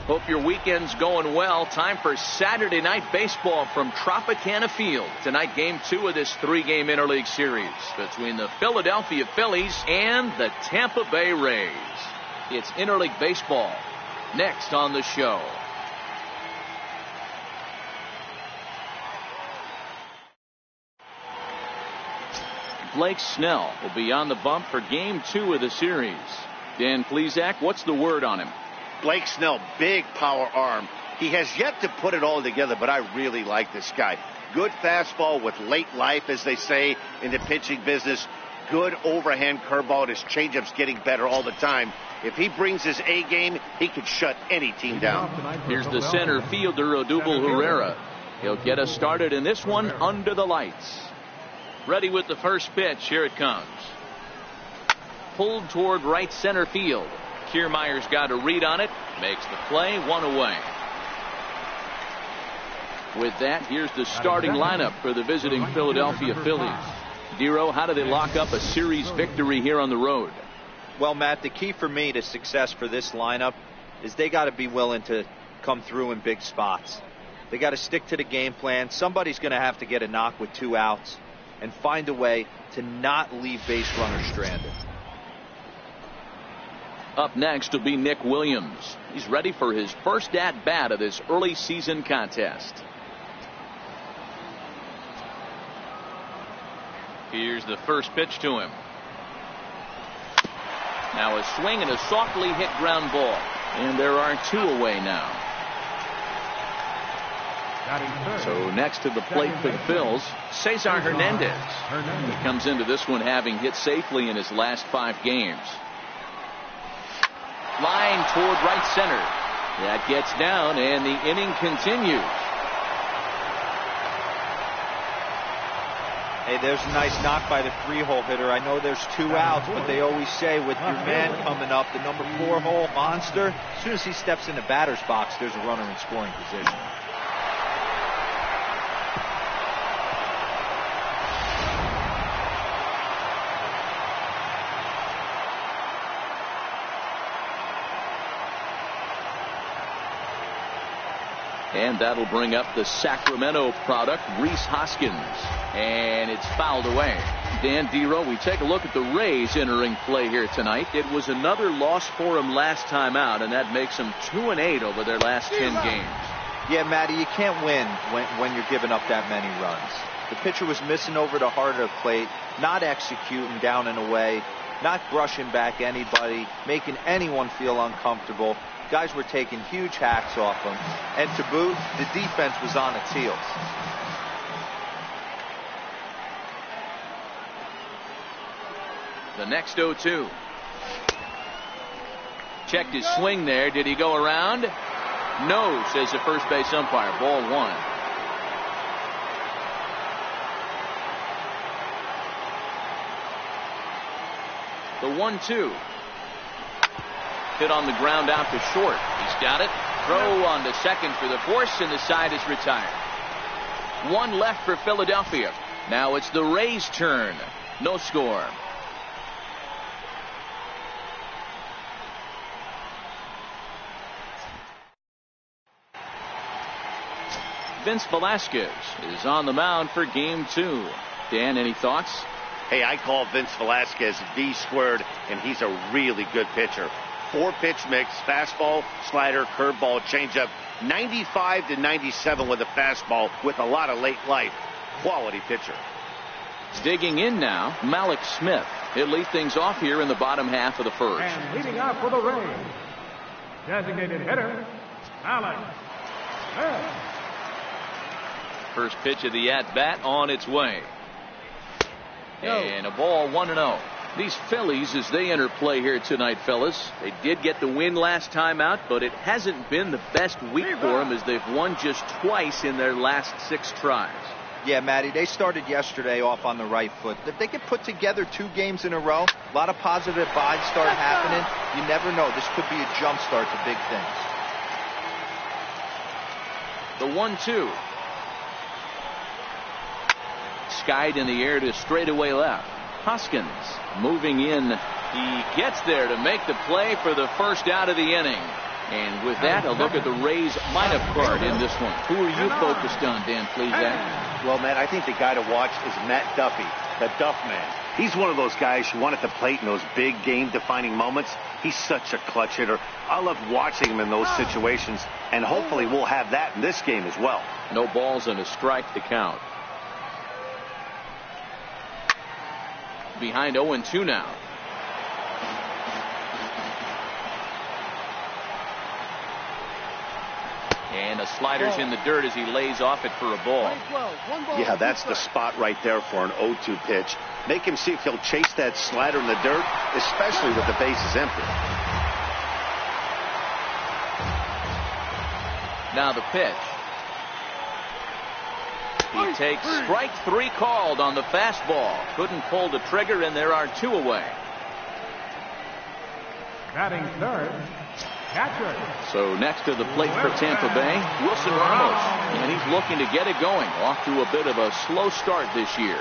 Hope your weekend's going well. Time for Saturday night baseball from Tropicana Field. Tonight, game 2 of this 3-game interleague series between the Philadelphia Phillies and the Tampa Bay Rays. It's interleague baseball next on the show. Blake Snell will be on the bump for game 2 of the series. Dan Plesac, what's the word on him? Blake Snell, big power arm. He has yet to put it all together, but I really like this guy. Good fastball with late life, as they say in the pitching business. Good overhand curveball. His changeup's getting better all the time. If he brings his A game, he could shut any team down. Here's the center fielder, Odubel Herrera. He'll get us started in this one under the lights. Ready with the first pitch. Here it comes. Pulled toward right center field. Kiermaier's got a read on it, makes the play, 1 away. With that, here's the starting lineup for the visiting Philadelphia Phillies. Dero, how do they lock up a series victory here on the road? Well, Matt, the key for me to success for this lineup is they got to be willing to come through in big spots. They got to stick to the game plan. Somebody's going to have to get a knock with 2 outs and find a way to not leave base runners stranded. Up next will be Nick Williams. He's ready for his first at-bat of this early season contest. Here's the first pitch to him. Now a swing and a softly hit ground ball. And there are 2 away now. So next to the plate for the Phils, Cesar Hernandez. He comes into this one having hit safely in his last 5 games. Line toward right center. That gets down, and the inning continues. Hey, there's a nice knock by the 3-hole hitter. I know there's 2 outs, but they always say with your man coming up, the number 4-hole monster, as soon as he steps in the batter's box, there's a runner in scoring position. And that'll bring up the Sacramento product, Rhys Hoskins. And it's fouled away. Dan Dero, we take a look at the Rays entering play here tonight. It was another loss for them last time out, and that makes them 2-8 over their last 10 games. Yeah, Matty, you can't win when you're giving up that many runs. The pitcher was missing over the heart of the plate, not executing down and away, not brushing back anybody, making anyone feel uncomfortable. Guys were taking huge hacks off him. And to boot, the defense was on its heels. The next 0-2. Checked his swing there. Did he go around? No, says the first base umpire. Ball 1. The 1-2. Hit on the ground out to short. He's got it. Throw on to second for the force, and the side is retired. 1 left for Philadelphia. Now it's the Rays' turn. No score. Vince Velasquez is on the mound for game 2. Dan, any thoughts? Hey, I call Vince Velasquez V-squared, and he's a really good pitcher. 4-pitch mix, fastball, slider, curveball, changeup. 95 to 97 with a fastball with a lot of late life. Quality pitcher. Digging in now, Malik Smith. He'll lead things off here in the bottom half of the first. And leading off for the Rays, designated hitter, Malik Smith. First pitch of the at-bat on its way. And a ball 1-0. These Phillies, as they enter play here tonight, fellas, they did get the win last time out, but it hasn't been the best week for them as they've won just twice in their last 6 tries. Yeah, Matty, they started yesterday off on the right foot. If they could put together 2 games in a row, a lot of positive vibes start happening. You never know. This could be a jump start to big things. The 1-2. Skied in the air to straightaway left. Hoskins moving in. He gets there to make the play for the first out of the inning. And with that, a look at the Rays lineup card in this one. Who are you focused on, Dan Plesac? Well, Matt, I think the guy to watch is Matt Duffy, the Duff Man. He's one of those guys you want at the plate in those big game-defining moments. He's such a clutch hitter. I love watching him in those situations, and hopefully we'll have that in this game as well. No balls and a strike to count. Behind 0-2 now. And a slider's in the dirt as he lays off it for a ball. Yeah, that's the spot right there for an 0-2 pitch. Make him see if he'll chase that slider in the dirt, especially with the bases empty. Now the pitch. He takes strike 3 called on the fastball. Couldn't pull the trigger, and there are 2 away. Batting third, catcher. So next to the plate for Tampa Bay, Wilson Ramos. And he's looking to get it going. Off to a bit of a slow start this year.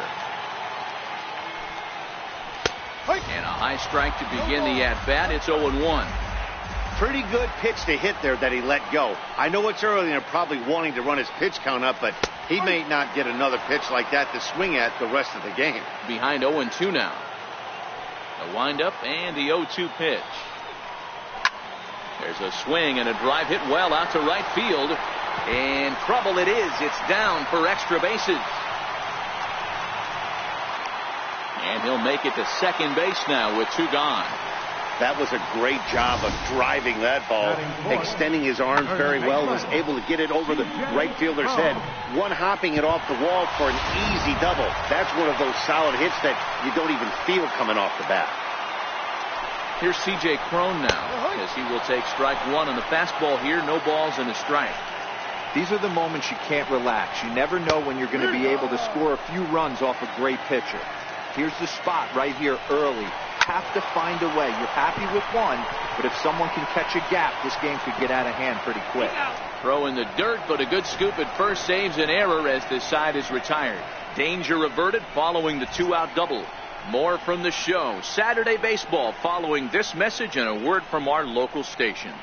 And a high strike to begin the at-bat. It's 0-1. Pretty good pitch to hit there that he let go. I know it's early and they're probably wanting to run his pitch count up, but he may not get another pitch like that to swing at the rest of the game. Behind 0-2 now. The windup and the 0-2 pitch. There's a swing and a drive hit well out to right field. And trouble it is. It's down for extra bases. And he'll make it to second base now with 2 gone. That was a great job of driving that ball, extending his arms very well, was able to get it over the right fielder's head, one-hopping it off the wall for an easy double. That's one of those solid hits that you don't even feel coming off the bat. Here's C.J. Cron now, as he will take strike 1 on the fastball here. No balls and a strike. These are the moments you can't relax. You never know when you're going to be able to score a few runs off a great pitcher. Here's the spot right here early. Have to find a way. You're happy with 1, but if someone can catch a gap, this game could get out of hand pretty quick. Throw in the dirt, but a good scoop at first saves an error as this side is retired. Danger averted following the 2-out double. More from the show. Saturday baseball following this message and a word from our local stations.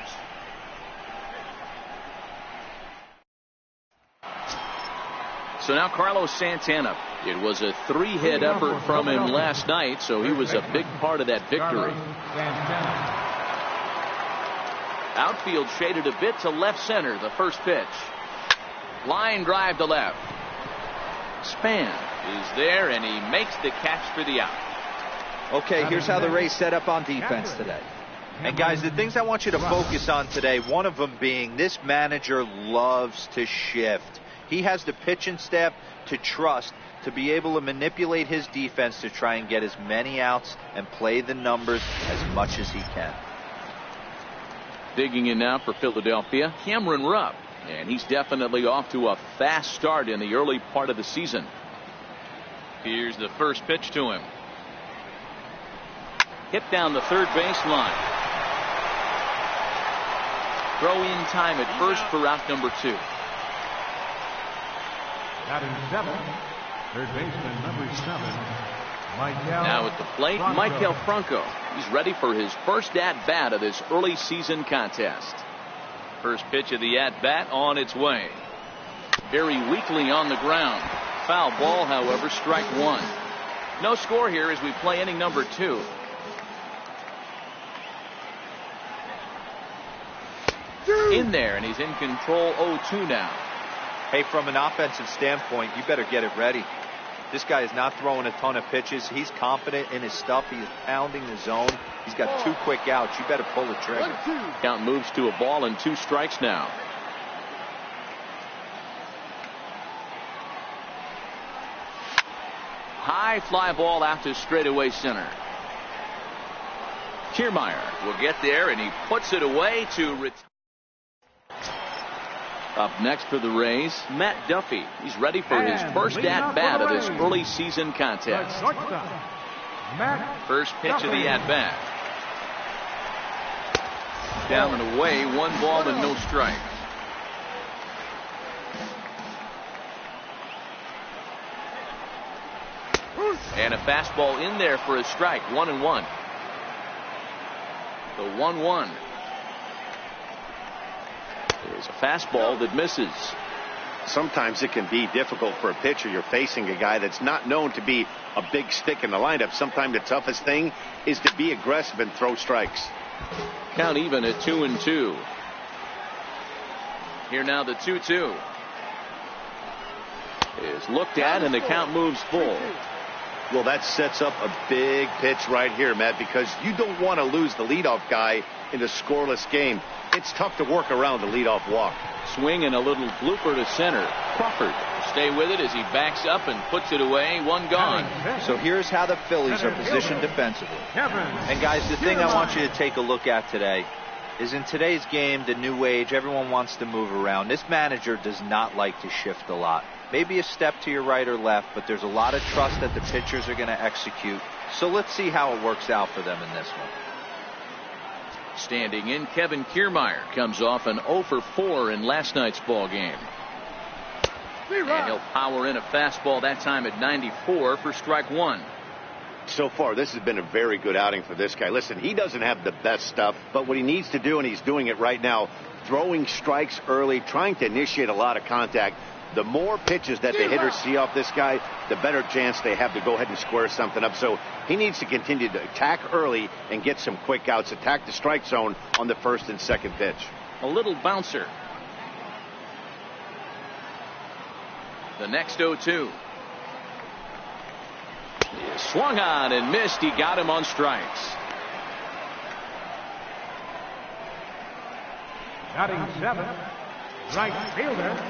So now Carlos Santana. It was a 3-hit effort from him last night, so he was a big part of that victory. Outfield shaded a bit to left center. The first pitch. Line drive to left. Span is there, and he makes the catch for the out. Okay, here's how the Rays set up on defense today. And guys, the things I want you to focus on today, one of them being this manager loves to shift. He has the pitching staff to trust to be able to manipulate his defense to try and get as many outs and play the numbers as much as he can. Digging in now for Philadelphia, Cameron Rupp. And he's definitely off to a fast start in the early part of the season. Here's the first pitch to him. Hit down the third baseline. Throw in time at first for out number 2. Batting 7, third baseman number 7, Michael. Now at the plate, Michael Franco. He's ready for his first at-bat of this early season contest. First pitch of the at-bat on its way. Very weakly on the ground. Foul ball, however, strike 1. No score here as we play inning number 2. In there, and he's in control 0-2 now. Hey, from an offensive standpoint, you better get it ready. This guy is not throwing a ton of pitches. He's confident in his stuff. He is pounding the zone. He's got 2 quick outs. You better pull the trigger. Count moves to a ball and 2 strikes now. High fly ball out to straightaway center. Kiermaier will get there, and he puts it away to retire. Up next for the Rays, Matt Duffy. He's ready for his first at-bat of this early season contest. First pitch of the at-bat. Down and away, 1 ball and no strikes. And a fastball in there for a strike. 1-1. The 1-1 is a fastball that misses. Sometimes it can be difficult for a pitcher. You're facing a guy that's not known to be a big stick in the lineup. Sometimes the toughest thing is to be aggressive and throw strikes. Count even at 2-2. Here now the 2-2 is looked at, and the count moves full. Well, that sets up a big pitch right here, Matt, because you don't want to lose the leadoff guy in a scoreless game. It's tough to work around the leadoff walk. Swing and a little blooper to center. Crawford stay with it as he backs up and puts it away. 1 gone. So here's how the Phillies are positioned defensively. And guys, the thing I want you to take a look at today is in today's game, the new age, everyone wants to move around. This manager does not like to shift a lot. Maybe a step to your right or left, but there's a lot of trust that the pitchers are going to execute. So let's see how it works out for them in this one. Standing in, Kevin Kiermaier comes off an 0 for 4 in last night's ball game. And he'll power in a fastball, that time at 94 for strike 1. So far, this has been a very good outing for this guy. Listen, he doesn't have the best stuff, but what he needs to do, and he's doing it right now, throwing strikes early, trying to initiate a lot of contact. The more pitches that the hitters see off this guy, the better chance they have to go ahead and square something up. So he needs to continue to attack early and get some quick outs, attack the strike zone on the first and second pitch. A little bouncer. The next 0-2 is swung on and missed. He got him on strikes. Batting 7, right fielder,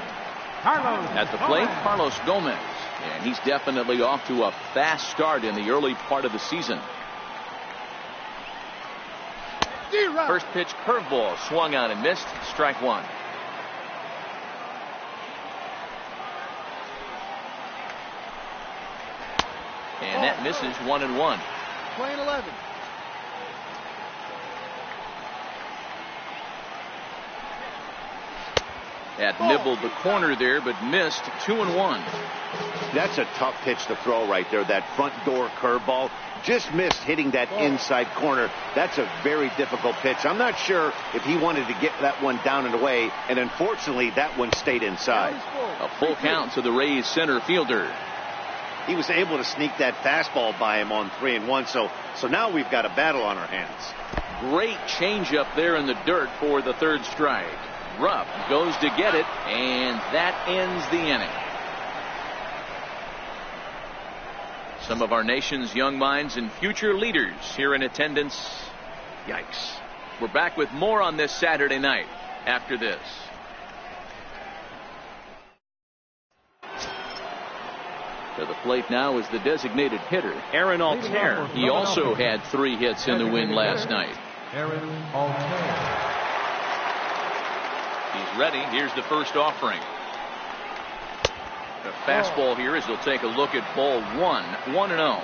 Carlos. At the plate, Carlos Gomez. And he's definitely off to a fast start in the early part of the season. First pitch curveball swung on and missed. Strike 1. And that misses. 1-1. Playing 11. Had nibbled the corner there, but missed. 2-1. That's a tough pitch to throw right there. That front door curveball just missed hitting that inside corner. That's a very difficult pitch. I'm not sure if he wanted to get that one down and away, and unfortunately that one stayed inside. A full count to the Rays center fielder. He was able to sneak that fastball by him on 3-1, so now we've got a battle on our hands. Great changeup there in the dirt for the third strike. Rupp goes to get it, and that ends the inning. Some of our nation's young minds and future leaders here in attendance. Yikes. We're back with more on this Saturday night after this. To the plate now is the designated hitter, Aaron Altair. He also had 3 hits in the win last night. Aaron Altair. He's ready. Here's the first offering. The fastball here as he'll take a look at ball 1. 1-0.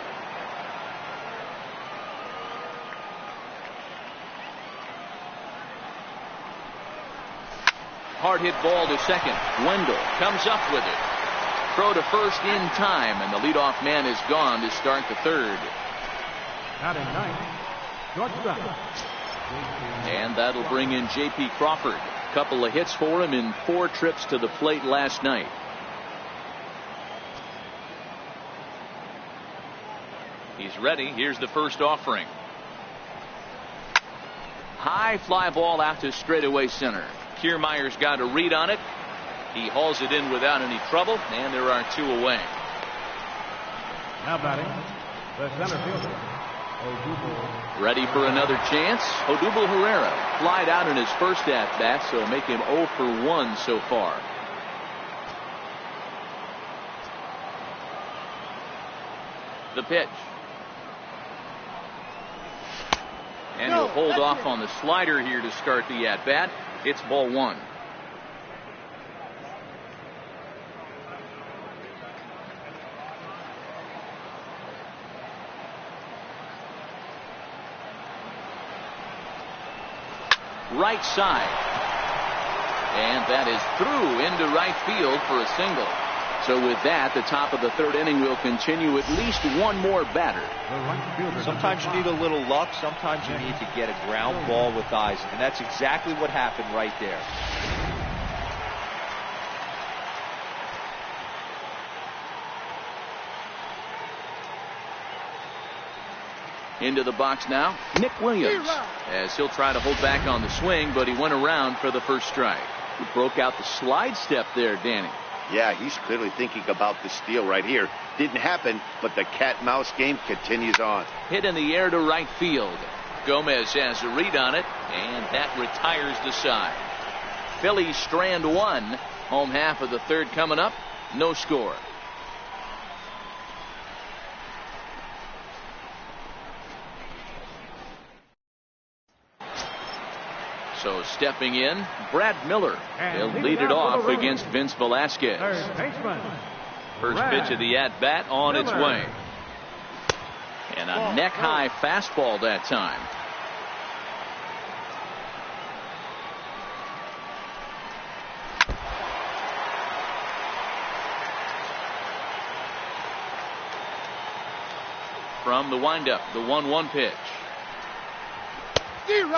Hard hit ball to second. Wendell comes up with it. Throw to first in time, and the leadoff man is gone to start the third. Batting 9, shortstop. And that'll bring in J.P. Crawford. Couple of hits for him in 4 trips to the plate last night. He's ready. Here's the first offering. High fly ball out to straightaway center. Kiermaier's got a read on it, He hauls it in without any trouble, and there are 2 away. Now batting, the center fielder, Odubel. Ready for another chance. Odubel Herrera flied out in his first at bat, so make him 0 for 1 so far. The pitch. And he'll hold off on the slider here to start the at bat. It's ball 1. Right side. And that is through into right field for a single. So with that, the top of the 3rd inning will continue. At least one more batter. Sometimes you need a little luck. Sometimes you need to get a ground ball with eyes. And that's exactly what happened right there. Into the box now, Nick Williams, as he'll try to hold back on the swing, but he went around for the first strike. He broke out the slide step there, Danny. Yeah, he's clearly thinking about the steal right here. Didn't happen, but the cat-mouse game continues on. Hit in the air to right field. Gomez has a read on it, and that retires the side. Phillies strand 1. Home half of the 3rd coming up. No score. So stepping in, Brad Miller. He'll lead it off against Vince Velasquez. First pitch of the at-bat on its way. And a neck-high fastball that time. From the windup, the 1-1 pitch.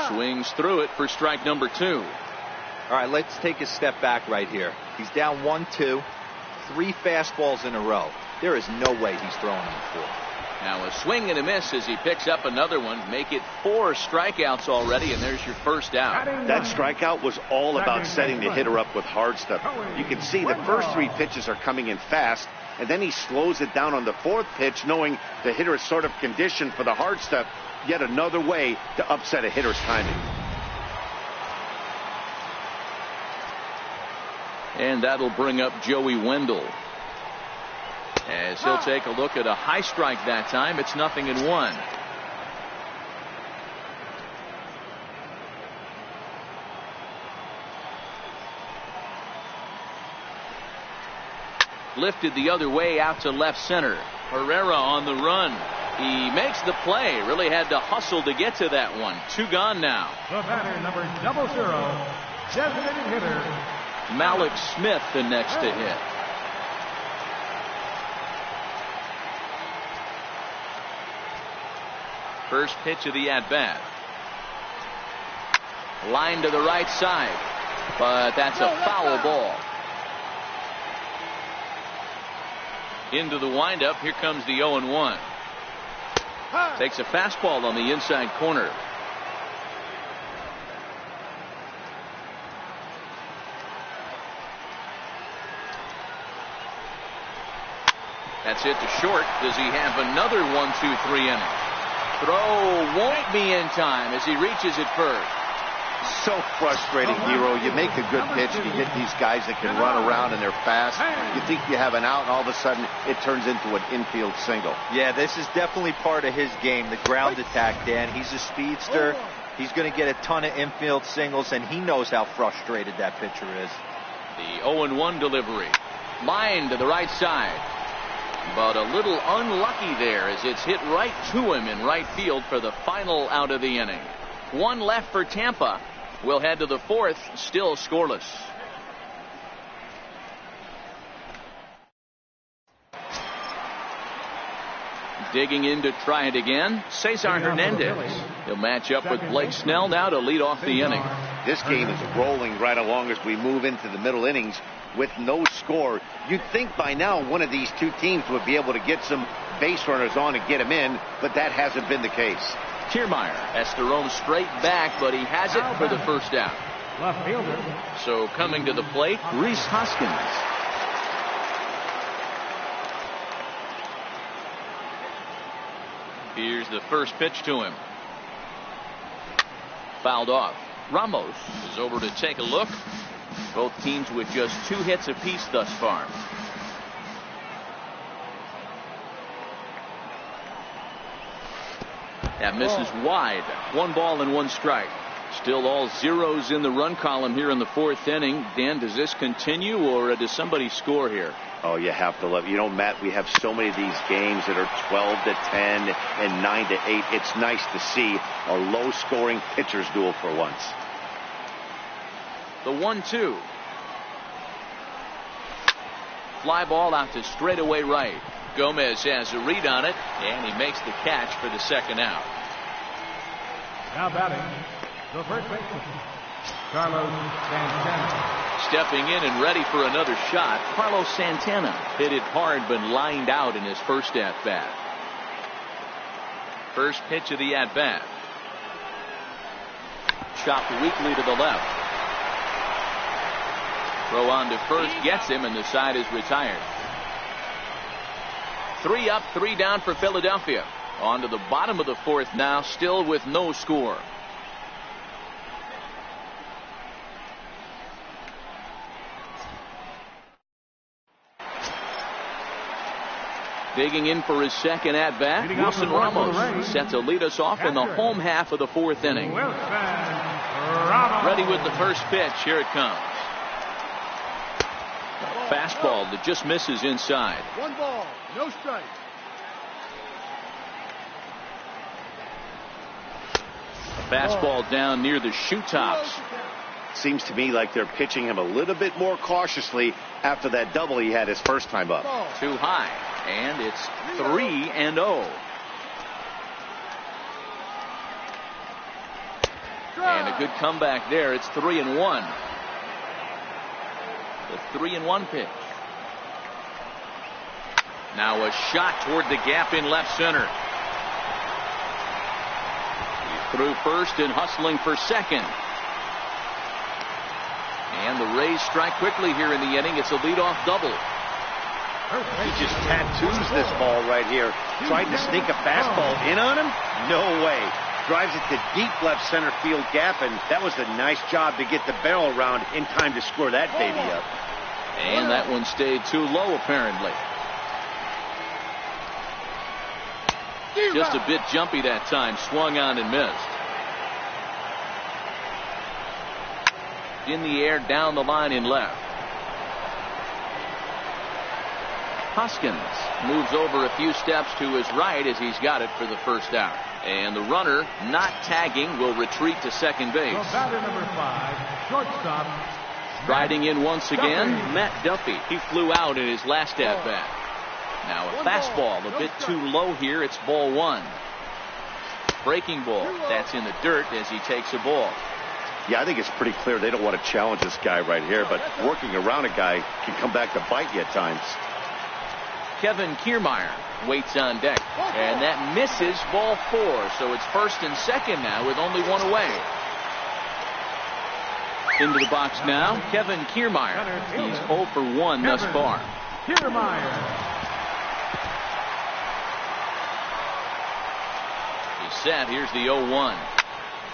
Swings through it for strike number 2. All right, let's take a step back right here. He's down 1-2, 3 fastballs in a row. There is no way he's throwing them 4. Now a swing and a miss as he picks up another one. Make it 4 strikeouts already, and there's your first out. That strikeout was all about setting the hitter up with hard stuff. You can see the first 3 pitches are coming in fast, and then he slows it down on the 4th pitch, knowing the hitter is sort of conditioned for the hard stuff. Yet another way to upset a hitter's timing. And that'll bring up Joey Wendell, as he'll take a look at a high strike that time. It's 0-1. Lifted the other way out to left center. Herrera on the run. He makes the play. Really had to hustle to get to that one. 2 gone now. The batter, number 00, designated hitter Malik Smith, the next to hit. First pitch of the at-bat. Line to the right side, but that's a foul ball. Into the windup. Here comes the 0-1. Takes a fastball on the inside corner. That's it to short. Does he have another 1-2-3 inning? Throw won't be in time as he reaches it first. So frustrating, Hero. You make a good pitch, you get these guys that can run around and they're fast. You think you have an out, and all of a sudden it turns into an infield single. Yeah, this is definitely part of his game, the ground attack, Dan. He's a speedster. He's going to get a ton of infield singles, and he knows how frustrated that pitcher is. The 0-1 delivery. Line to the right side. But a little unlucky there as it's hit right to him in right field for the final out of the inning. 1 left for Tampa. We'll head to the 4th, still scoreless. Digging in to try it again, Cesar Hernandez. He'll match up with Blake Snell now to lead off the inning. This game is rolling right along as we move into the middle innings with no score. You'd think by now one of these 2 teams would be able to get some base runners on and get them in, but that hasn't been the case. Kiermaier has to roam straight back, but he has it for the first out. Left fielder. So coming to the plate, Rhys Hoskins. Here's the first pitch to him. Fouled off. Ramos is over to take a look. Both teams with just 2 hits apiece thus far. That misses wide. 1 ball and 1 strike. Still all zeros in the run column here in the 4th inning. Dan, does this continue, or does somebody score here? Oh, you have to love it. You know, Matt, we have so many of these games that are 12 to 10 and 9 to 8. It's nice to see a low-scoring pitcher's duel for once. The 1-2. Fly ball out to straightaway right. Gomez has a read on it, and he makes the catch for the second out. Now batting, the first baseman, Carlos Santana. Stepping in and ready for another shot, Carlos Santana hit it hard but lined out in his first at-bat. First pitch of the at-bat. Chopped weakly to the left. Throw on to first gets him, and the side is retired. 3 up, 3 down for Philadelphia. On to the bottom of the 4th now, still with no score. Digging in for his second at-bat, Wilson Ramos set to lead us off in the home half of the 4th inning. Ready with the first pitch. Here it comes. Fastball that just misses inside. 1 ball, no strike. Fastball down near the shoe tops. Seems to me like they're pitching him a little bit more cautiously after that double he had his first time up. Too high, and it's 3-0. And a good comeback there. It's 3-1. The 3-1 pitch. Now a shot toward the gap in left center. He's through first and hustling for second. And the Rays strike quickly here in the inning. It's a leadoff double. He just tattoos this ball right here. Tried to sneak a fastball in on him? No way. Drives it to deep left center field gap, and that was a nice job to get the barrel around in time to score that baby up. And that one stayed too low, apparently. Just a bit jumpy that time. Swung on and missed. In the air, down the line in left. Hoskins moves over a few steps to his right as he's got it for the first out. And the runner, not tagging, will retreat to second base. Batter number 5, shortstop. Striding in once again, Matt Duffy. He flew out in his last at-bat. Now a fastball a bit too low here. It's ball 1. Breaking ball. That's in the dirt as he takes a ball. Yeah, I think it's pretty clear they don't want to challenge this guy right here, but working around a guy can come back to bite you at times. Kevin Kiermaier waits on deck, and that misses, ball 4. So it's first and second now with only 1 away. Into the box now, Kevin Kiermaier. He's 0 for 1 thus far. Kiermaier. He's set. Here's the 0-1.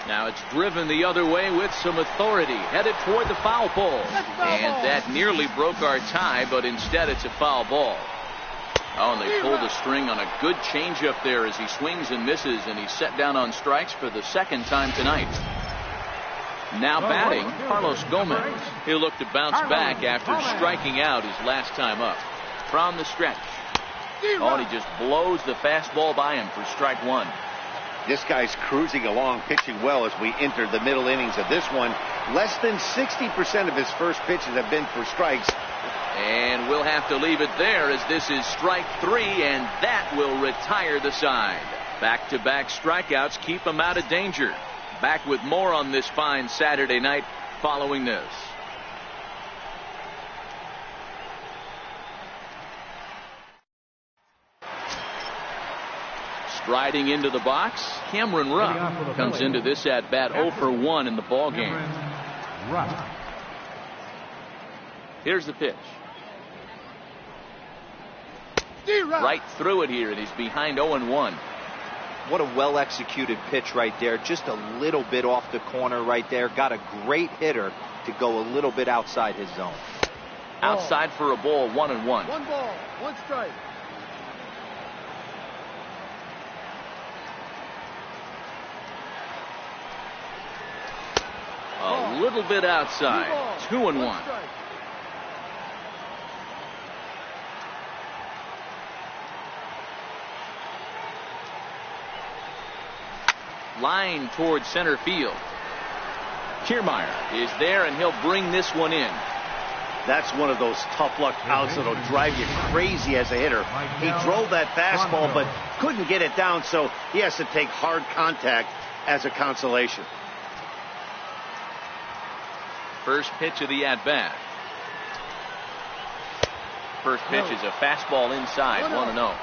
Now it's driven the other way with some authority, headed toward the foul pole. And that nearly broke our tie, but instead it's a foul ball. Oh, and they pulled the string on a good changeup there as he swings and misses, and he's set down on strikes for the second time tonight. Now batting, Carlos Gomez. He'll look to bounce back after striking out his last time up. From the stretch. Oh, and he just blows the fastball by him for strike 1. This guy's cruising along, pitching well as we enter the middle innings of this one. Less than 60% of his first pitches have been for strikes. And we'll have to leave it there as this is strike 3, and that will retire the side. Back-to-back strikeouts keep him out of danger. Back with more on this fine Saturday night following this. Striding into the box, Cameron Rupp comes into this at-bat 0 for 1 in the ballgame. Rush. Here's the pitch. Right through it here, and he's behind 0-1. What a well executed pitch right there. Just a little bit off the corner right there. Got a great hitter to go a little bit outside his zone. Outside for a ball, 1-1. 1 ball, 1 strike. A little bit outside. 2-1. Line towards center field. Kiermaier is there, and he'll bring this one in. That's one of those tough luck outs that'll drive you crazy as a hitter. He drove that fastball but couldn't get it down, so he has to take hard contact as a consolation. First pitch of the at-bat. First pitch is a fastball inside, 1-0.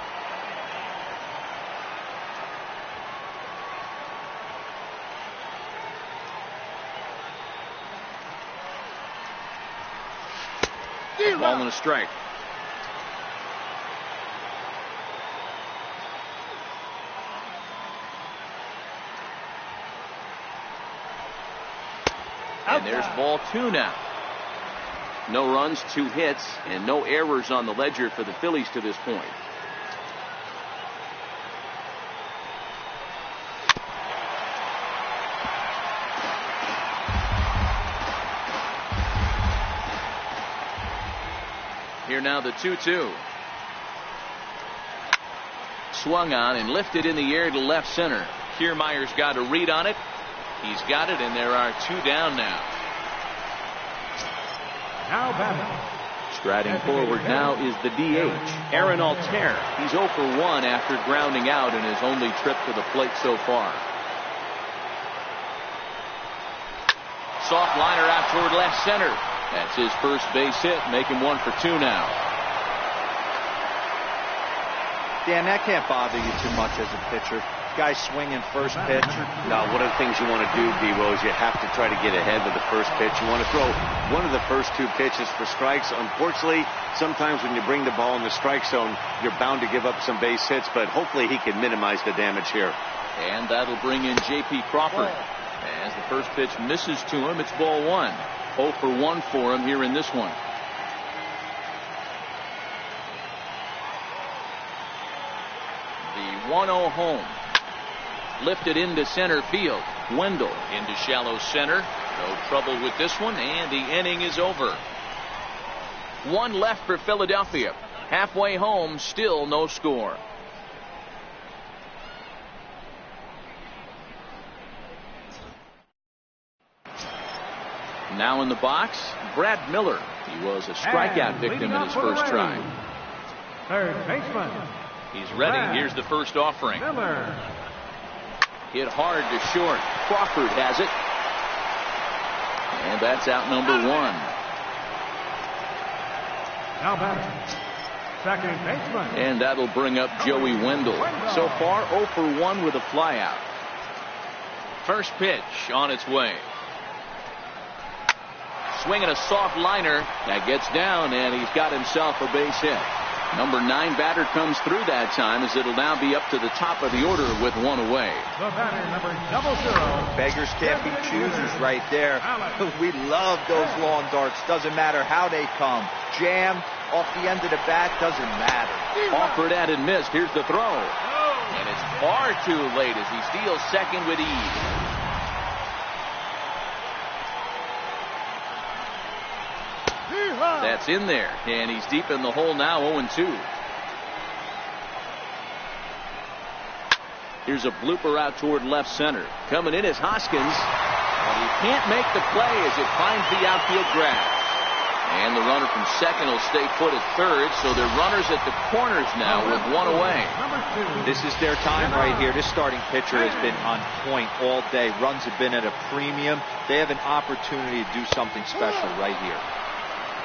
Ball and a strike. And there's ball 2 now. No runs, 2 hits, and no errors on the ledger for the Phillies to this point. Here now the 2-2. Swung on and lifted in the air to left center. Kiermaier's got a read on it. He's got it, and there are 2 down now. Now batting. Striding forward now is the DH, Aaron Altair. He's 0 for 1 after grounding out in his only trip to the plate so far. Soft liner out toward left center. That's his first base hit, making 1 for 2 now. Dan, that can't bother you too much as a pitcher. Guy swinging first pitch. Now, one of the things you want to do, D-Rose, you have to try to get ahead with the first pitch. You want to throw one of the first 2 pitches for strikes. Unfortunately, sometimes when you bring the ball in the strike zone, you're bound to give up some base hits, but hopefully he can minimize the damage here. And that'll bring in J.P. Crawford. As the first pitch misses to him, it's ball 1. 0 for 1 for him here in this one. The 1-0 home. Lifted into center field. Wendell into shallow center. No trouble with this one, and the inning is over. 1 left for Philadelphia. Halfway home, still no score. Now in the box, Brad Miller. He was a strikeout victim in his first try. Third baseman. He's ready. Here's the first offering. Miller. Hit hard to short. Crawford has it. And that's out number 1. Now batting. Second baseman. And that'll bring up Joey Wendell. So far 0 for 1 with a flyout. First pitch on its way. Swinging a soft liner. That gets down, and he's got himself a base hit. Number 9 batter comes through that time, as it'll now be up to the top of the order with 1 away. The batter, number 00. Beggars can't be choosers right there. We love those long darts. Doesn't matter how they come. Jammed off the end of the bat, doesn't matter. Offered at and missed. Here's the throw. And it's far too late as he steals second with ease. That's in there, and he's deep in the hole now, 0-2. Here's a blooper out toward left center. Coming in is Hoskins, and he can't make the play as it finds the outfield grass. And the runner from second will stay put at third, so they're runners at the corners now with 1 away. This is their time right here. This starting pitcher has been on point all day. Runs have been at a premium. They have an opportunity to do something special right here.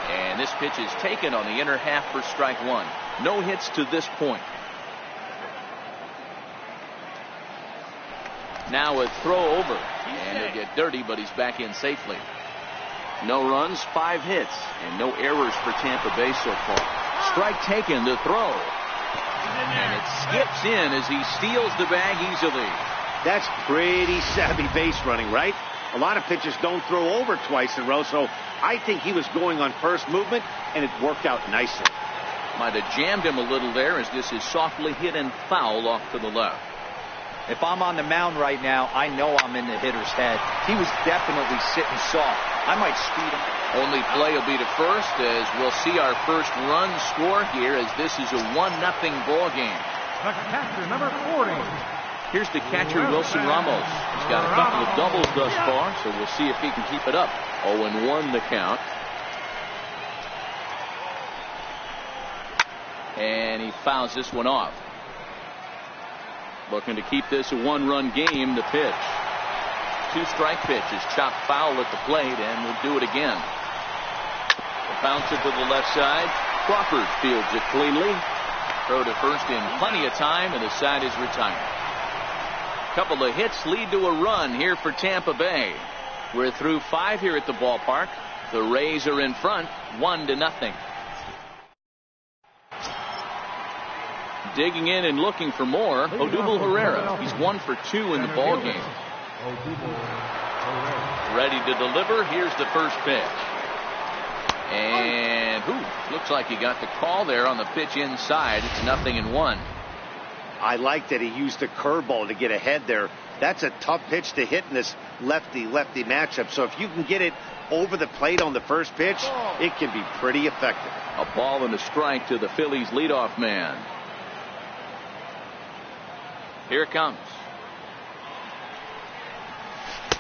And this pitch is taken on the inner half for strike 1. No hits to this point. Now a throw over, and he'll get dirty, but he's back in safely. No runs, 5 hits, and no errors for Tampa Bay so far. Strike taken, the throw. And it skips in as he steals the bag easily. That's pretty savvy base running, right? A lot of pitchers don't throw over twice in a row, so I think he was going on first movement, and it worked out nicely. Might have jammed him a little there as this is softly hit and foul off to the left. If I'm on the mound right now, I know I'm in the hitter's head. He was definitely sitting soft. I might speed him. Only play will be to first as we'll see our first run score here as this is a 1-0 ball game. The catcher, number 40. Here's the catcher, Wilson Ramos. He's got a couple of doubles thus far, so we'll see if he can keep it up. 0-1 the count. And he fouls this one off. Looking to keep this a 1-run game. The pitch. 2-strike pitch is chopped foul at the plate, and we'll do it again. The bouncer to the left side. Crawford fields it cleanly. Throw to first in plenty of time, and the side is retired. Couple of hits lead to a run here for Tampa Bay. We're through 5 here at the ballpark. The Rays are in front, 1-0. Digging in and looking for more, Odubel Herrera. He's 1 for 2 in the ball game. Ready to deliver. Here's the first pitch. And looks like he got the call there on the pitch inside. It's 0-1. I like that he used the curveball to get ahead there. That's a tough pitch to hit in this lefty-lefty matchup. So if you can get it over the plate on the first pitch, it can be pretty effective. A ball and a strike to the Phillies leadoff man. Here it comes.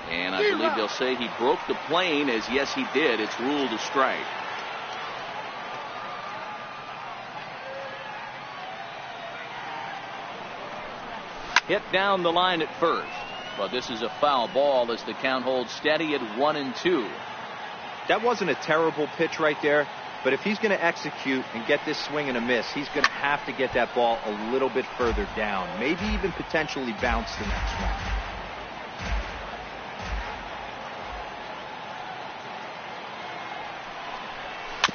And I believe they'll say he broke the plane, as yes he did. It's ruled a strike. Hit down the line at first. But this is a foul ball as the count holds steady at 1-2. That wasn't a terrible pitch right there. But if he's going to execute and get this swing and a miss, he's going to have to get that ball a little bit further down. Maybe even potentially bounce the next one.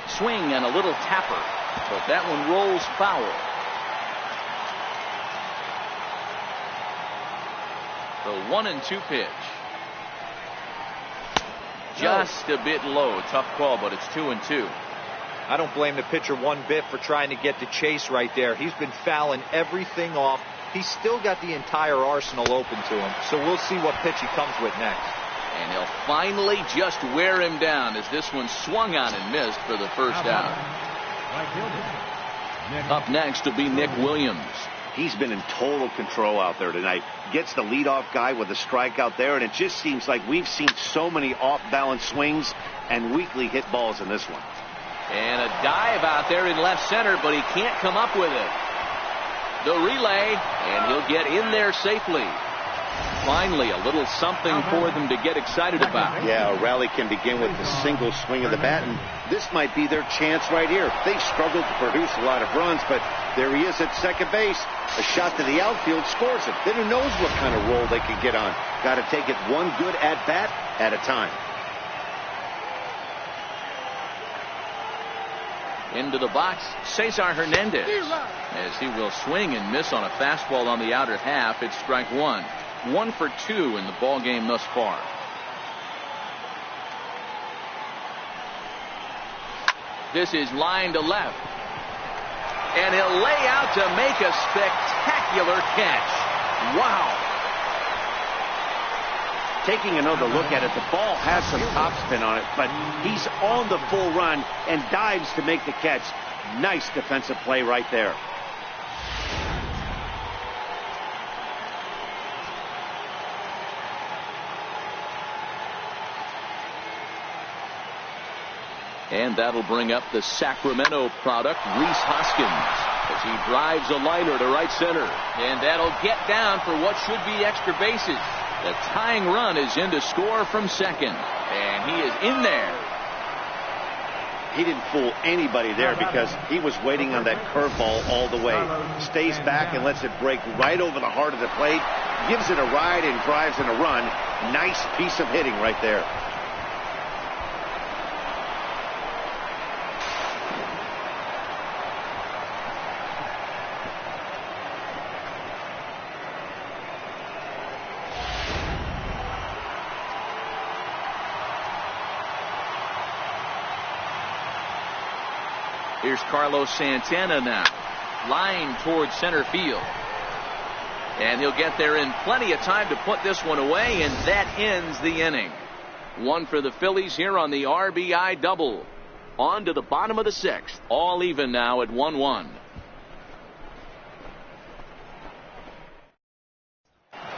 Swing and a little tapper. But that one rolls foul. The 1-2 pitch. Just a bit low. Tough call, but it's 2-2. I don't blame the pitcher one bit for trying to get the chase right there. He's been fouling everything off. He's still got the entire arsenal open to him. So we'll see what pitch he comes with next. And he'll finally just wear him down as this one swung on and missed for the first out. Up next will be Nick Williams. He's been in total control out there tonight. Gets the leadoff guy with a strikeout there, and it just seems like we've seen so many off-balance swings and weakly hit balls in this one. And a dive out there in left center, but he can't come up with it. The relay, and he'll get in there safely. Finally, a little something for them to get excited about. Yeah, a rally can begin with a single swing of the bat, and this might be their chance right here. They struggled to produce a lot of runs, but there he is at second base. A shot to the outfield, scores it. Then who knows what kind of roll they can get on. Got to take it one good at-bat at a time. Into the box, Cesar Hernandez, as he will swing and miss on a fastball on the outer half. It's strike one. 1 for 2 in the ball game thus far. This is line to left, and he'll lay out to make a spectacular catch. Wow. Taking another look at it, the ball has some topspin on it, but he's on the full run and dives to make the catch. Nice defensive play right there. And that'll bring up the Sacramento product, Rhys Hoskins, as he drives a liner to right center. And that'll get down for what should be extra bases. The tying run is in to score from second. And he is in there. He didn't fool anybody there because he was waiting on that curveball all the way. Stays back and lets it break right over the heart of the plate. Gives it a ride and drives in a run. Nice piece of hitting right there. Here's Carlos Santana now. Line towards center field. And he'll get there in plenty of time to put this one away, and that ends the inning. One for the Phillies here on the RBI double. On to the bottom of the sixth. All even now at 1-1.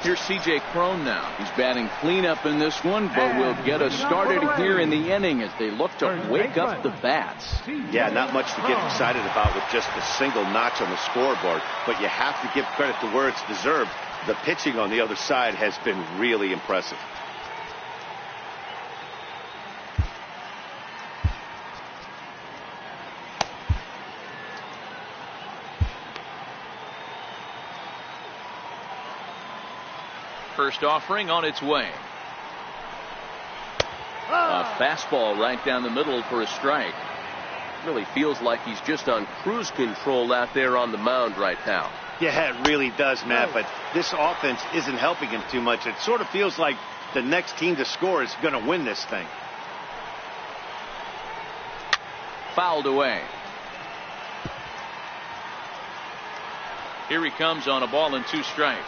Here's C.J. Cron now. He's batting cleanup in this one, but will get us started here in the inning as they look to wake up the bats. Yeah, not much to get excited about with just a single notch on the scoreboard, but you have to give credit to where it's deserved. The pitching on the other side has been really impressive. First offering on its way. A fastball right down the middle for a strike. Really feels like he's just on cruise control out there on the mound right now. Yeah, it really does, Matt, but this offense isn't helping him too much. It sort of feels like the next team to score is going to win this thing. Fouled away. Here he comes on a ball and 2 strikes.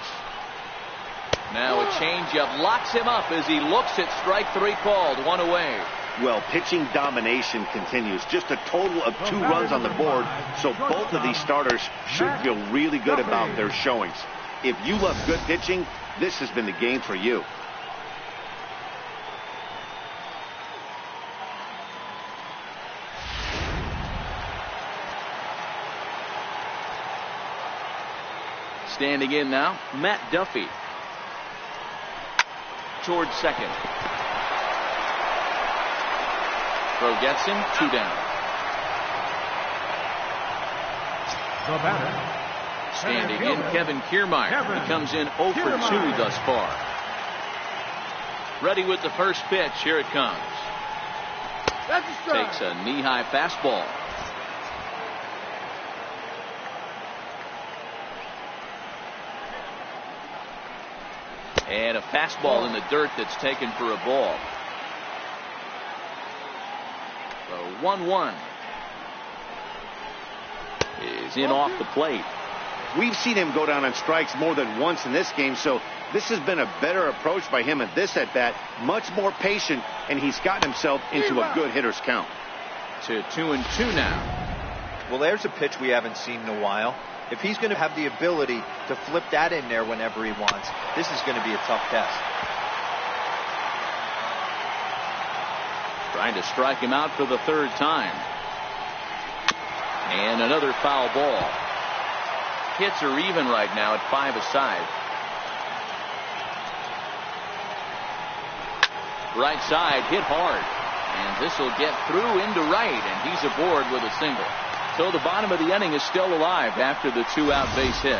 Now a changeup locks him up as he looks at strike 3 called. 1 away. Well, pitching domination continues. Just a total of 2 runs on the board, so both of these starters should feel really good about their showings. If you love good pitching, this has been the game for you. Standing in now, Matt Duffy. Towards second. Throw gets him, 2 down. The batter. Standing in, Kevin Kiermaier. He comes in 0 for 2 thus far. Ready with the first pitch. Here it comes. That's a strike. Takes a knee-high fastball. And a fastball in the dirt that's taken for a ball. So 1-1 is in off the plate. We've seen him go down on strikes more than once in this game, so this has been a better approach by him at this at-bat. Much more patient, and he's gotten himself into a good hitter's count. To 2-2 now. Well, there's a pitch we haven't seen in a while. If he's going to have the ability to flip that in there whenever he wants, this is going to be a tough test. Trying to strike him out for the 3rd time. And another foul ball. Hits are even right now at 5 aside. Right side hit hard. And this will get through into right, and he's aboard with a single. So the bottom of the inning is still alive after the 2-out base hit.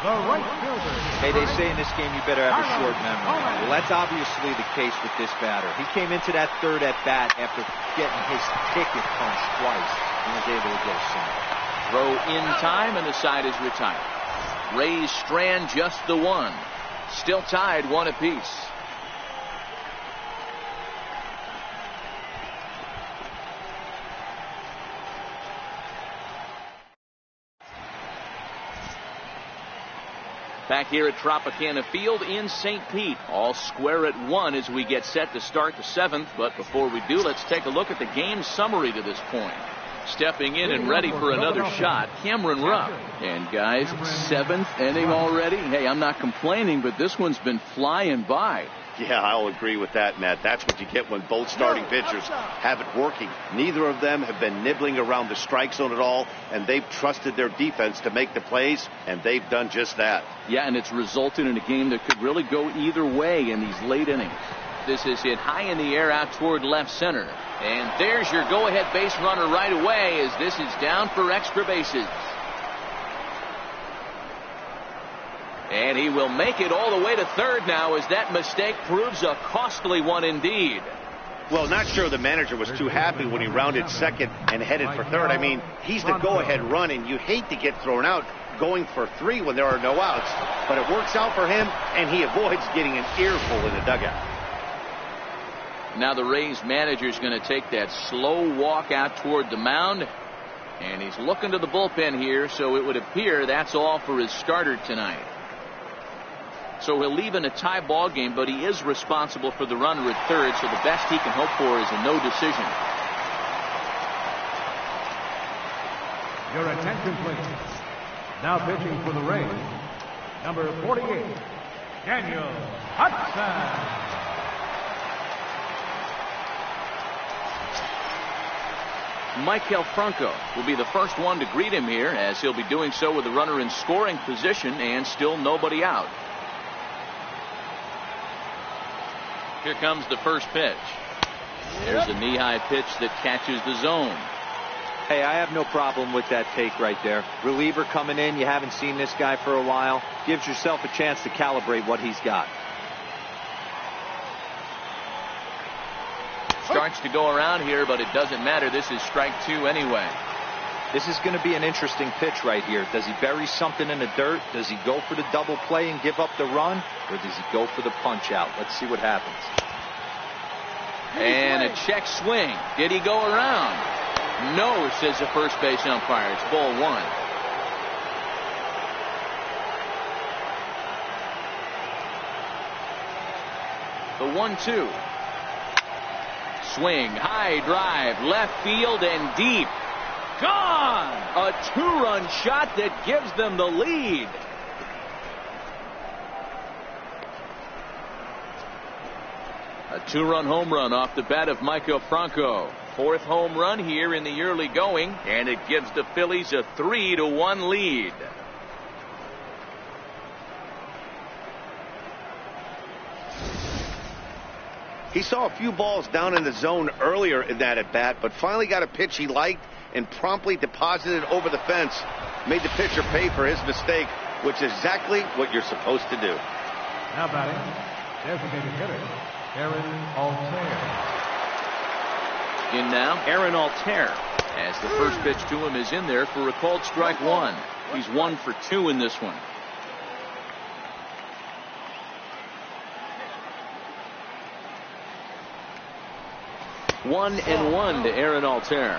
The right fielder. Hey, they say in this game you better have a short memory. Well, that's obviously the case with this batter. He came into that 3rd at bat after getting his ticket punched twice and was able to get a single. Throw in time, and the side is retired. Rays strand just the 1. Still tied 1 apiece. Back here at Tropicana Field in St. Pete. All square at 1 as we get set to start the 7th. But before we do, let's take a look at the game summary to this point. Stepping in and ready for another shot, Cameron Rupp. And guys, 7th inning already. Hey, I'm not complaining, but this one's been flying by. Yeah, I'll agree with that, Matt. That's what you get when both starting pitchers have it working. Neither of them have been nibbling around the strike zone at all, and they've trusted their defense to make the plays, and they've done just that. Yeah, and it's resulted in a game that could really go either way in these late innings. This is hit high in the air out toward left center. And there's your go-ahead base runner right away as this is down for extra bases. And he will make it all the way to 3rd now as that mistake proves a costly one indeed. Well, not sure the manager was too happy when he rounded 2nd and headed for 3rd. I mean, he's the go-ahead run, and you hate to get thrown out going for 3 when there are no outs. But it works out for him, and he avoids getting an earful in the dugout. Now the Rays manager is going to take that slow walk out toward the mound. And he's looking to the bullpen here, so it would appear that's all for his starter tonight. So he'll leave in a tie ball game, but he is responsible for the runner at third, so the best he can hope for is a no decision. Your attention, please. Now pitching for the Rays, number 48, Daniel Hudson. Maikel Franco will be the first one to greet him here, as he'll be doing so with the runner in scoring position and still nobody out. Here comes the first pitch. There's a knee-high pitch that catches the zone. Hey, I have no problem with that take right there. Reliever coming in, you haven't seen this guy for a while. Gives yourself a chance to calibrate what he's got. Starts to go around here, but it doesn't matter. This is strike two anyway. This is going to be an interesting pitch right here. Does he bury something in the dirt? Does he go for the double play and give up the run? Or does he go for the punch out? Let's see what happens. And a check swing. Did he go around? No, says the first base umpire. It's ball one. The 1-2. Swing, high drive, left field and deep. Gone! A two-run shot that gives them the lead. A two-run home run off the bat of Maikel Franco. Fourth home run here in the early going, and it gives the Phillies a 3-1 lead. He saw a few balls down in the zone earlier in that at bat, but finally got a pitch he liked and promptly deposited over the fence. Made the pitcher pay for his mistake, which is exactly what you're supposed to do. Now batting, designated hitter, Aaron Altair. In now, Aaron Altair, as the first pitch to him is in there for a called strike one. He's 1 for 2 in this one. One and one to Aaron Altair.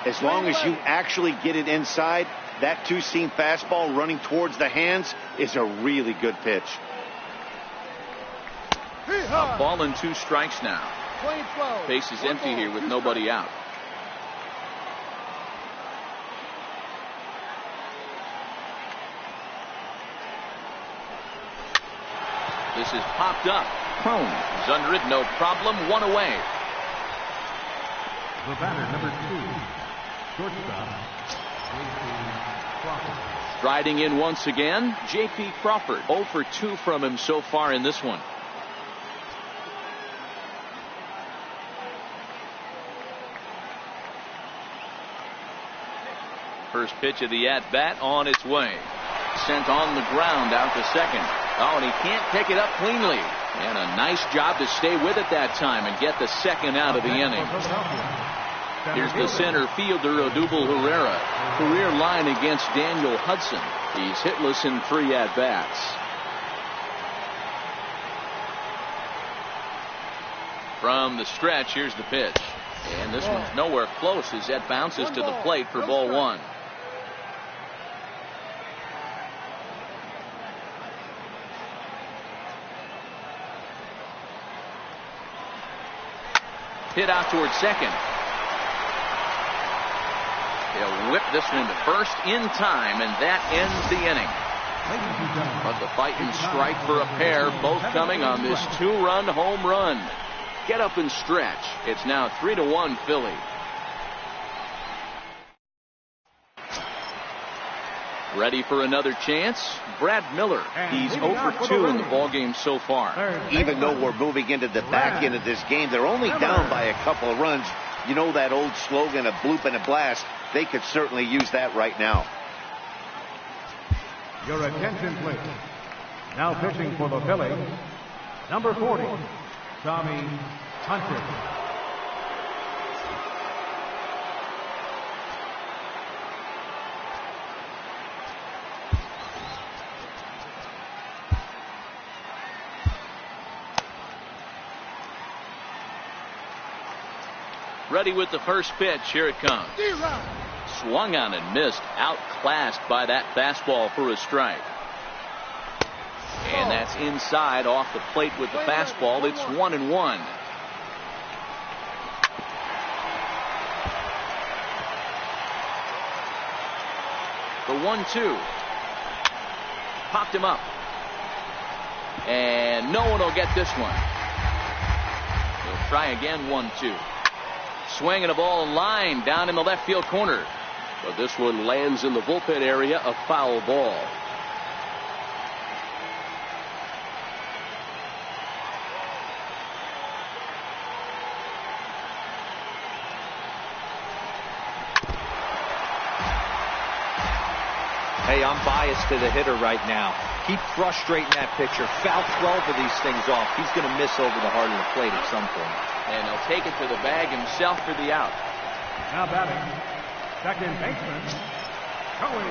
As long as you actually get it inside, that two-seam fastball running towards the hands is a really good pitch. A ball and 2 strikes now. Base is empty here with nobody out. This is popped up. Crone is under it, no problem. 1 away. The batter, number 2, shortstop, J.P. Crawford. Striding in once again, J.P. Crawford. 0 for 2 from him so far in this one. First pitch of the at-bat on its way. Sent on the ground out to second. Oh, and he can't pick it up cleanly. And a nice job to stay with it that time and get the second out of the inning. Here's the center fielder, Odubel Herrera. Career line against Daniel Hudson. He's hitless in 3 at-bats. From the stretch, here's the pitch. And this one's nowhere close as that bounces to the plate for ball 1. Hit out towards second. They'll whip this one to first in time, and that ends the inning. But the fight and strike for a pair, both coming on this 2-run home run. Get up and stretch. It's now 3-1 Philly. Ready for another chance? Brad Miller. He's 0 for 2 in the ballgame so far. Even though we're moving into the back end of this game, they're only down by a couple of runs. You know that old slogan, a bloop and a blast. They could certainly use that right now. Your attention, please. Now pitching for the Phillies, number 40, Tommy Hunter. Ready with the first pitch. Here it comes. swung on and missed. Outclassed by that fastball for a strike. And that's inside off the plate with the fastball. It's 1-1. The 1-2. Popped him up. And no one will get this one. He'll try again. 1-2. Swinging a ball line down in the left field corner. But this one lands in the bullpen area, a foul ball. Hey, I'm biased to the hitter right now. Keep frustrating that pitcher. Foul 12 of these things off. He's going to miss over the heart of the plate at some point. And he'll take it to the bag himself for the out. Now batting, second baseman, Joey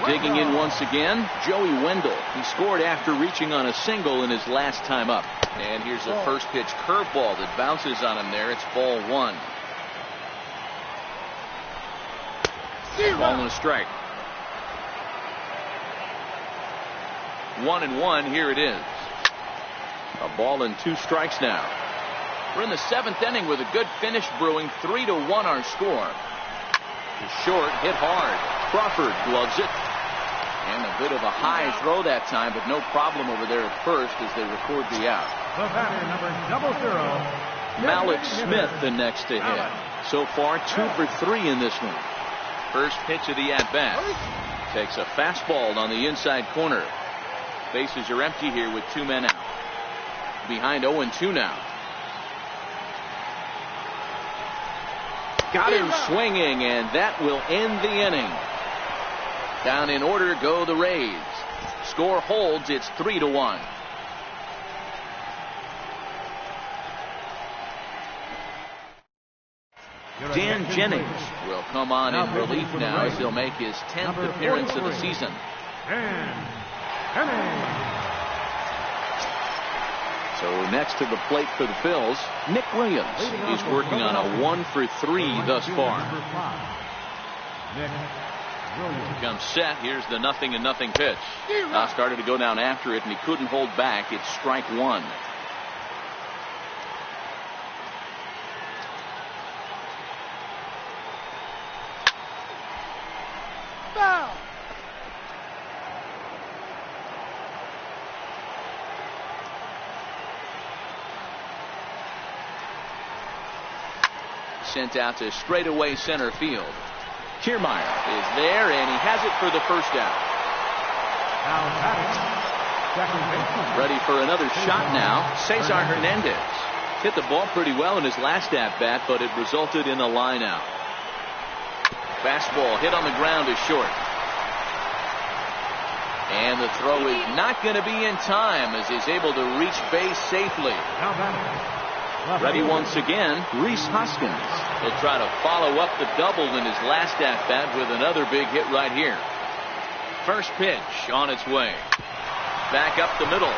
Digging in Wendell. once again, Joey Wendell. He scored after reaching on a single in his last time up. And here's a first pitch curveball that bounces on him there. It's ball 1. Ball and a strike. 1-1. Here it is. A ball and 2 strikes now. We're in the 7th inning with a good finish brewing. 3-1 our score. Short, hit hard. Crawford gloves it. And a bit of a high throw that time, but no problem over there at first as they record the out. The batter, number 00. Malik Smith the next to hit. So far 2 for 3 in this one. First pitch of the at-bat. Takes a fastball on the inside corner. Bases are empty here with 2 men out. Behind 0-2 now. Got him swinging, and that will end the inning. Down in order go the Rays. Score holds. It's 3-1. Dan Jennings will come on in relief now as he'll make his 10th appearance of the season. So next to the plate for the Phils, Nick Williams. He's working on a 1 for 3 thus far. Comes set. Here's the 0-0 pitch. Started to go down after it, and he couldn't hold back. It's strike 1. Foul. Sent out to straightaway center field. Kiermaier is there, and he has it for the first out. Ready for another shot now. Cesar Hernandez hit the ball pretty well in his last at-bat, but it resulted in a line out. Fastball hit on the ground is short. And the throw is not going to be in time as he's able to reach base safely. Ready once again, Rhys Hoskins. He'll try to follow up the double in his last at-bat with another big hit right here. First pitch on its way. Back up the middle.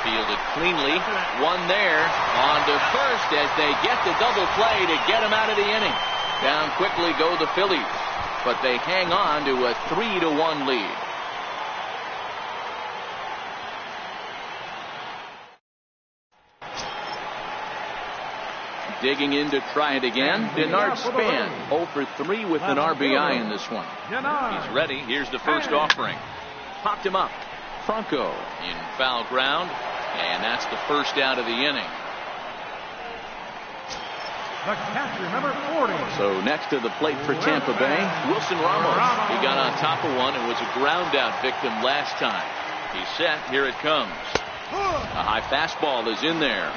Fielded cleanly. One there. On to first as they get the double play to get him out of the inning. Down quickly go the Phillies, but they hang on to a 3-1 lead. Digging in to try it again. Denard Span 0 for 3 with an RBI in this one. He's ready. Here's the first offering. Popped him up. Franco in foul ground, and that's the first out of the inning. The catcher, number 40. So next to the plate for Tampa Bay, Wilson Ramos. He got on top of one and was a ground out victim last time. He's set. Here it comes. A high fastball is in there.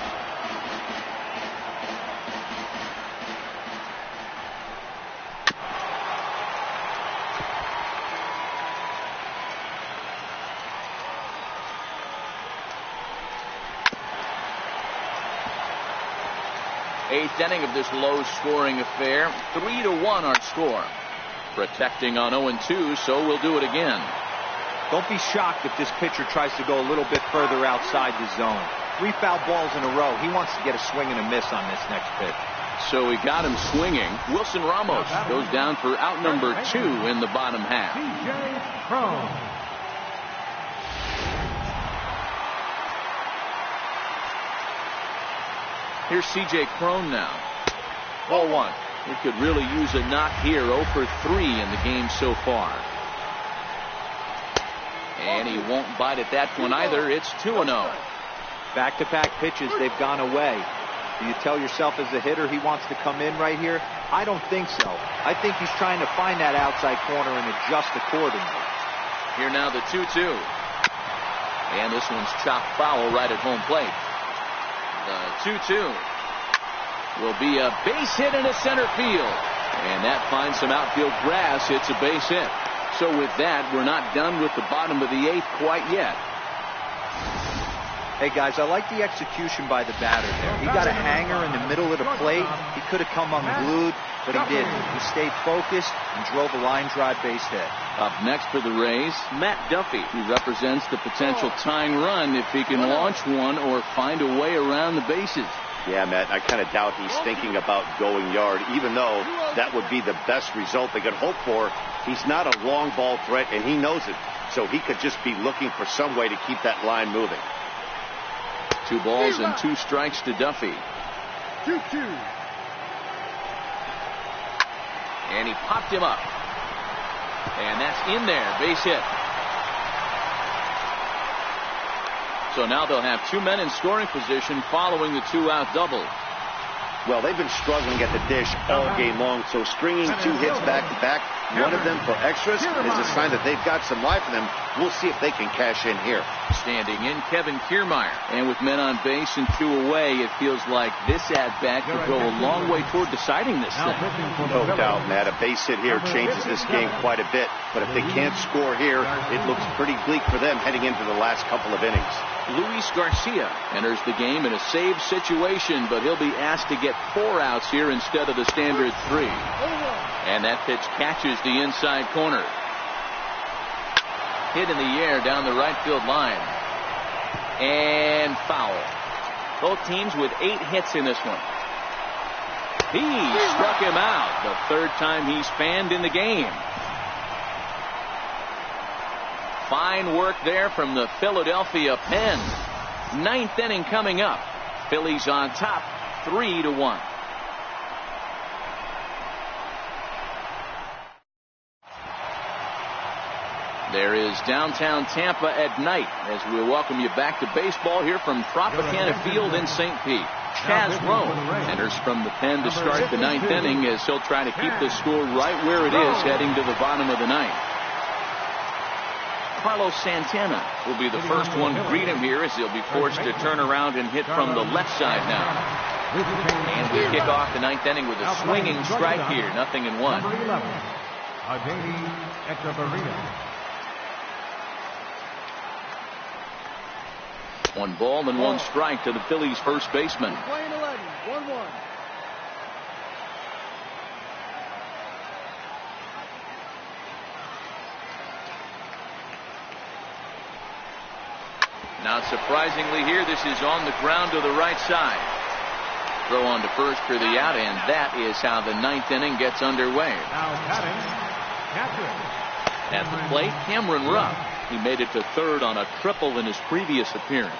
Eighth inning of this low-scoring affair. 3-1 our score. Protecting on 0-2, so we'll do it again. Don't be shocked if this pitcher tries to go a little bit further outside the zone. 3 foul balls in a row. He wants to get a swing and a miss on this next pitch. So he got him swinging. Wilson Ramos goes down for out number 2 in the bottom half. C.J. Cron. Here's C.J. Cron now. Ball 1. He could really use a knock here. 0 for 3 in the game so far. And he won't bite at that one either. It's 2-0. Back-to-back pitches, they've gone away. Do you tell yourself as a hitter he wants to come in right here? I don't think so. I think he's trying to find that outside corner and adjust accordingly. Here now the 2-2. And this one's chopped foul right at home plate. The 2-2 will be a base hit into center field. And that finds some outfield grass. It's a base hit. So with that, we're not done with the bottom of the 8th quite yet. Hey guys, I like the execution by the batter there. He got a hanger in the middle of the plate. He could have come unglued, but he didn't. He stayed focused and drove a line drive base hit. Up next for the Rays, Matt Duffy. He represents the potential tying run if he can launch one or find a way around the bases. Yeah, Matt, I kind of doubt he's thinking about going yard, even though that would be the best result they could hope for. He's not a long ball threat, and he knows it. So he could just be looking for some way to keep that line moving. 2 balls and 2 strikes to Duffy. 2-2. And he popped him up. And that's in there. Base hit. So now they'll have 2 men in scoring position following the 2-out double. Well, they've been struggling at the dish all game long, so stringing 2 hits back-to-back, one of them for extras, is a sign that they've got some life in them. We'll see if they can cash in here. Standing in, Kevin Kiermaier. And with men on base and 2 away, it feels like this at-bat could go a long way toward deciding this thing. No doubt, Matt. A base hit here changes this game quite a bit. But if they can't score here, it looks pretty bleak for them heading into the last couple of innings. Luis Garcia enters the game in a save situation, but he'll be asked to get 4 outs here instead of the standard 3. And that pitch catches the inside corner. Hit in the air down the right field line. And foul. Both teams with 8 hits in this one. He struck him out. The 3rd time he's fanned in the game. Fine work there from the Philadelphia pen. 9th inning coming up. Phillies on top 3-1. There is downtown Tampa at night as we welcome you back to baseball here from Tropicana Field in St. Pete. Chaz Roan enters from the pen to start the 9th inning as he'll try to keep the score right where it is heading to the bottom of the 9th. Carlos Santana will be the first one to greet him here as he'll be forced to turn around and hit from the left side now. And we kick off the 9th inning with a swinging strike here, 0-1. 1 ball and 1 strike to the Phillies first baseman. Playing 11, 1-1. Now surprisingly here, this is on the ground to the right side. Throw on to first for the out, and that is how the 9th inning gets underway. At the plate, Cameron Rupp. He made it to 3rd on a triple in his previous appearance.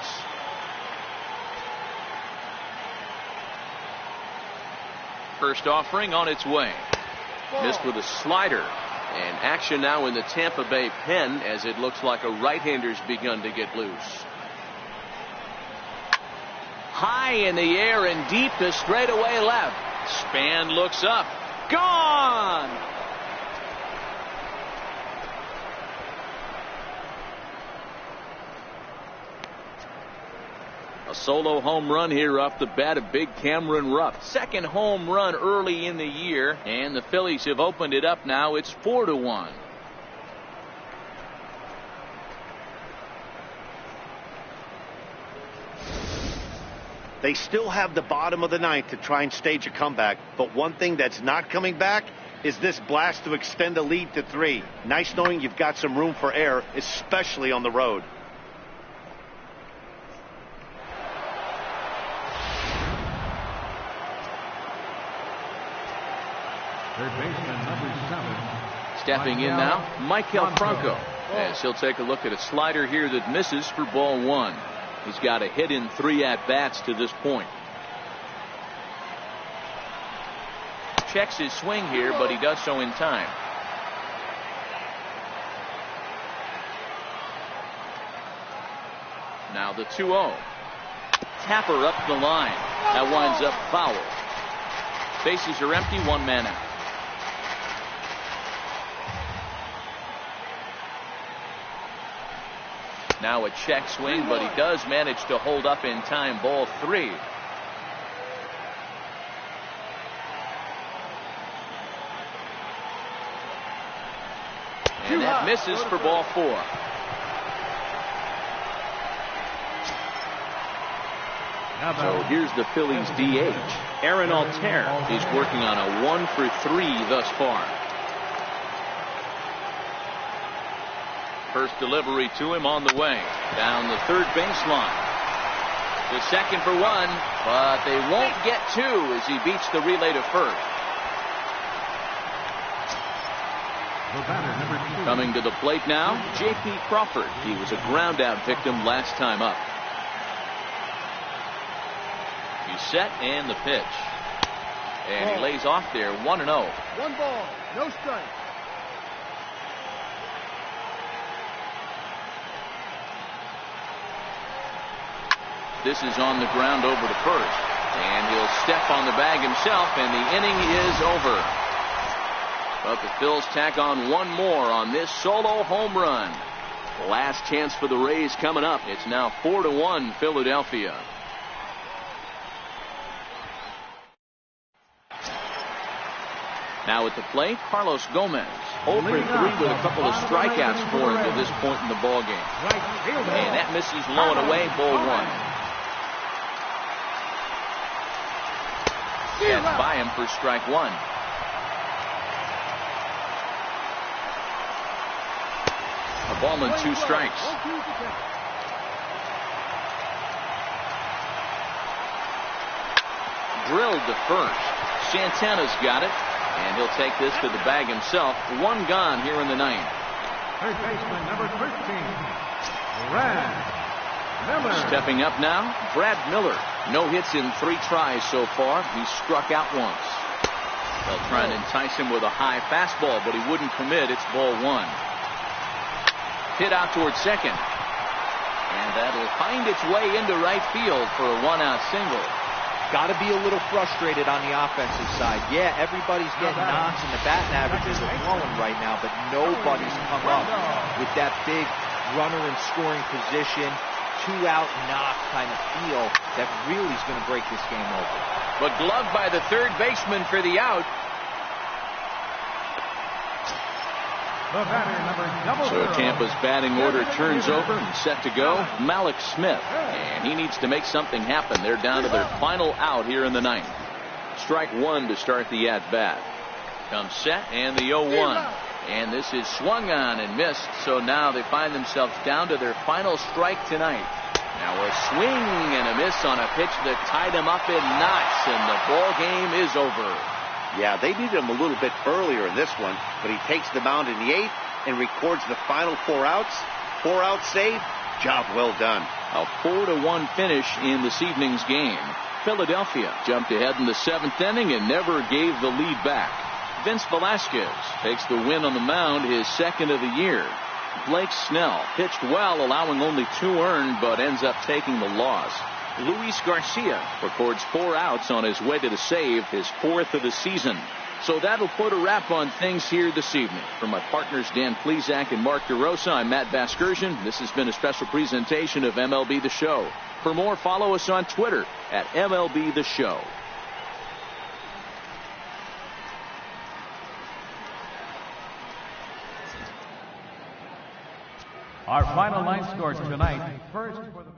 First offering on its way. Missed with a slider. And action now in the Tampa Bay pen as it looks like a right-hander's begun to get loose. High in the air and deep to straightaway left. Span looks up. Gone! A solo home run here off the bat of big Cameron Rupp. 2nd home run early in the year, and the Phillies have opened it up now. It's 4-1. They still have the bottom of the 9th to try and stage a comeback, but one thing that's not coming back is this blast to extend a lead to 3. Nice knowing you've got some room for error, especially on the road. Third baseman, number 7. Stepping in now, Michael Franco. As he'll take a look at a slider here that misses for ball 1. He's got a hit in 3 at-bats to this point. Checks his swing here, but he does so in time. Now the 2-0. Tapper up the line. That winds up foul. Bases are empty, 1 man out. Now a check swing, but he does manage to hold up in time. Ball 3. And that misses for ball 4. So here's the Phillies DH. Aaron Altair is working on a 1 for 3 thus far. First delivery to him on the way. Down the third baseline. The second for 1, but they won't get 2 as he beats the relay to first. Coming to the plate now, J.P. Crawford. He was a ground out victim last time up. He's set and the pitch. And he lays off there, 1-0. 1 ball, no strike. This is on the ground over to first. And he'll step on the bag himself, and the inning is over. But the Phils tack on 1 more on this solo home run. Last chance for the Rays coming up. It's now 4-1 Philadelphia. Now at the plate, Carlos Gomez. 0 for 3 with a couple of strikeouts for him to this point in the ballgame. And that misses low and away, ball 1. Gets by him for strike 1. A ball and 2 strikes. Drilled to first. Santana's got it. And he'll take this to the bag himself. 1 gone here in the 9th. Third baseman, number 13. Brad Miller. Stepping up now, Brad Miller. No hits in 3 tries so far. He's struck out once. They'll try and entice him with a high fastball, but he wouldn't commit. It's ball 1. Hit out towards second. And that'll find its way into right field for a 1-out single. Got to be a little frustrated on the offensive side. Yeah, everybody's getting knocks and the batting averages are flowing right now, but nobody's come up with that big runner in scoring position, 2-out knock kind of feel that really is going to break this game over. But gloved by the third baseman for the out. So Tampa's batting order turns over and set to go. Malik Smith, and he needs to make something happen. They're down to their final out here in the 9th. Strike 1 to start the at-bat. Comes set and the 0-1. And this is swung on and missed. So now they find themselves down to their final strike tonight. Now a swing and a miss on a pitch that tied him up in knots, and the ball game is over. Yeah, they needed him a little bit earlier in this one, but he takes the mound in the 8th and records the final 4 outs. 4-out save. Job well done. A 4-1 finish in this evening's game. Philadelphia jumped ahead in the 7th inning and never gave the lead back. Vince Velasquez takes the win on the mound, his 2nd of the year. Blake Snell pitched well, allowing only 2 earned, but ends up taking the loss. Luis Garcia records 4 outs on his way to the save, his 4th of the season. So that'll put a wrap on things here this evening. For my partners Dan Plesac and Mark DeRosa, I'm Matt Vasgersian. This has been a special presentation of MLB The Show. For more, follow us on Twitter at MLB The Show. Our final line scores tonight. First for the